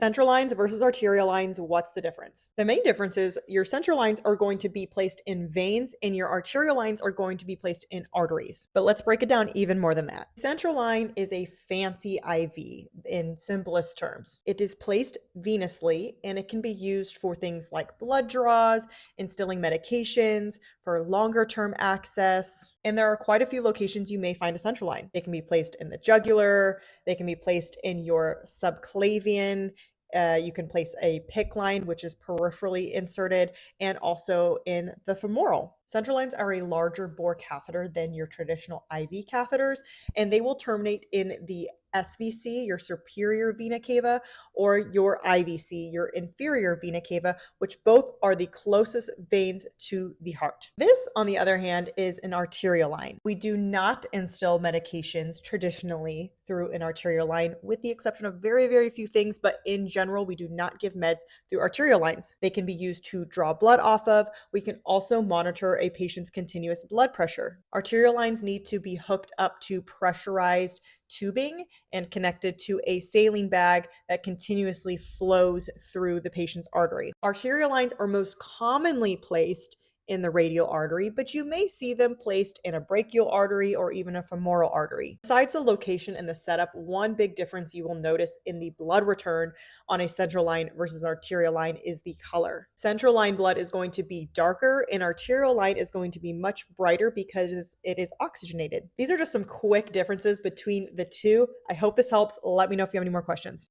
Central lines versus arterial lines, what's the difference? The main difference is your central lines are going to be placed in veins and your arterial lines are going to be placed in arteries. But let's break it down even more than that. Central line is a fancy IV in simplest terms. It is placed venously and it can be used for things like blood draws, instilling medications, for longer term access. And there are quite a few locations you may find a central line. They can be placed in the jugular, they can be placed in your subclavian. You can place a PICC line, which is peripherally inserted, and also in the femoral. Central lines are a larger bore catheter than your traditional IV catheters, and they will terminate in the SVC, your superior vena cava, or your IVC, your inferior vena cava, which both are the closest veins to the heart. This, on the other hand, is an arterial line. We do not instill medications traditionally through an arterial line, with the exception of very, very few things, but in general, we do not give meds through arterial lines. They can be used to draw blood off of. We can also monitor a patient's continuous blood pressure. Arterial lines need to be hooked up to pressurized tubing and connected to a saline bag that continuously flows through the patient's artery. Arterial lines are most commonly placed in the radial artery, but you may see them placed in a brachial artery or even a femoral artery. Besides the location and the setup, one big difference you will notice in the blood return on a central line versus arterial line is the color. Central line blood is going to be darker and arterial line is going to be much brighter because it is oxygenated. These are just some quick differences between the two. I hope this helps. Let me know if you have any more questions.